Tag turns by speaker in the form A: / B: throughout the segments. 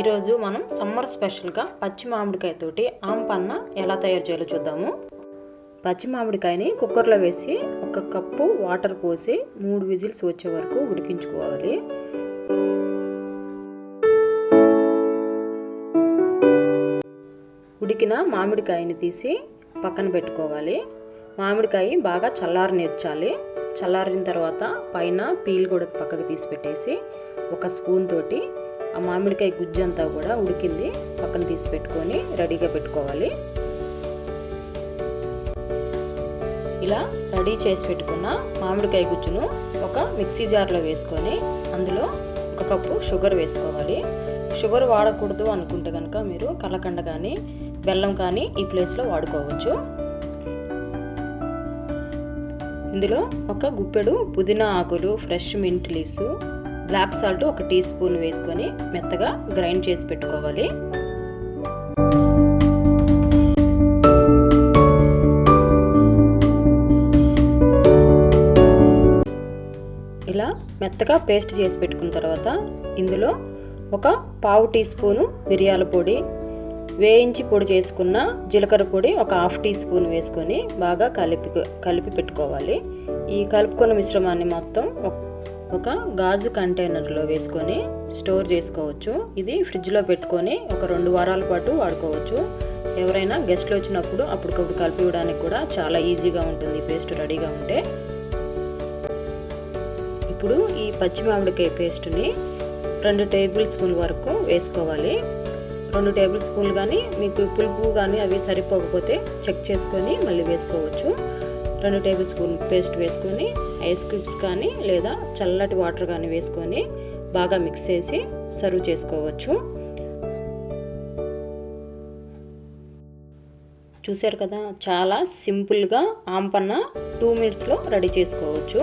A: ఈరోజు మనం సమ్మర్ స్పెషల్గా పచ్చి మామిడికాయతోటి ఆమ్ పన్న ఎలా తయారు చేయాలో చూద్దాము. పచ్చి మామిడికాయని కుక్కర్లో వేసి 1 కప్పు వాటర్ పోసి 3 విజిల్స్ వచ్చే వరకు ఉడికించుకోవాలి. ఉడికిన మామిడికాయని తీసి పక్కన పెట్టుకోవాలి. మామిడికాయ బాగా చల్లారనిచ్చాలి. చల్లారిన తర్వాత పైన పీల్ కూడా పక్కకు తీసి పెట్టేసి 1 స్పూన్ తోటి ఆ మామిడికాయ గుజ్జు అంతా కూడా ఉడికింది పక్కన తీసి పెట్టుకొని రెడీగా పెట్టుకోవాలి. ఇలా రెడీ చేసి పెట్టుకున్న మామిడికాయ గుజ్జును ఒక మిక్సీ జార్లో వేసుకొని అందులో 1 కప్పు షుగర్ వేసుకోవాలి. షుగర్ వాడకూడదు అనుకుంటే కనుక మీరు కలకండ కానీ బెల్లం కానీ ఈ ప్లేస్లో వాడుకోవచ్చు. ఇందులో 1 గుప్పెడు పుదీనా ఆకులు, fresh mint leaves, black salt 1 teaspoon వేసుకొని మెత్తగా గ్రైండ్ చేసి పెట్టుకోవాలి. ఇలా మెత్తగా పేస్ట్ చేసి పెట్టుకున్న తర్వాత ఇందులో 1/2 టీ స్పూను మిరియాల పొడి, వేయించి పొడి చేసుకున్న జీలకర్ర పొడి 1/2 టీ స్పూన్ వేసుకొని బాగా కలిపి పెట్టుకోవాలి. ఈ కలుపుకున్న మిశ్రమాన్ని మొత్తం ఒక గాజు కంటైనర్లో వేసుకొని స్టోర్ చేసుకోవచ్చు. ఇది ఫ్రిడ్జ్లో పెట్టుకొని ఒక 2 వారాల పాటు వాడుకోవచ్చు. ఎవరైనా గెస్ట్లు వచ్చినప్పుడు అప్పటికప్పుడు కలిపి ఇవ్వడానికి కూడా చాలా ఈజీగా ఉంటుంది పేస్ట్ రెడీగా ఉంటే. ఇప్పుడు ఈ పచ్చి మామిడికాయ పేస్ట్ని 2 టేబుల్ స్పూన్ వరకు వేసుకోవాలి. 2 టేబుల్ స్పూన్లు కానీ మీకు పులుపు కానీ అవి సరిపోకపోతే చెక్ చేసుకొని మళ్ళీ వేసుకోవచ్చు. 2 టేబుల్ స్పూన్ పేస్ట్ వేసుకొని ఐస్ క్యూబ్స్ కానీ లేదా చల్లటి వాటర్ కానీ వేసుకొని బాగా మిక్స్ చేసి సర్వ్ చేసుకోవచ్చు. చూసారు కదా, చాలా సింపుల్గా ఆమ్ పన్న 2 మినిట్స్లో రెడీ చేసుకోవచ్చు.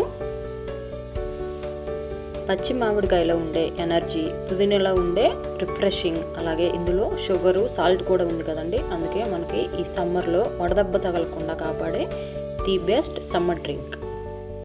A: పచ్చి మామిడికాయలో ఉండే ఎనర్జీ, పుదీనాలో ఉండే రిఫ్రెషింగ్, అలాగే ఇందులో షుగరు, సాల్ట్ కూడా ఉంది కదండి. అందుకే మనకి ఈ సమ్మర్లో వడదెబ్బ తగలకుండా కాపాడే ది బెస్ట్ సమ్మర్ డ్రింక్.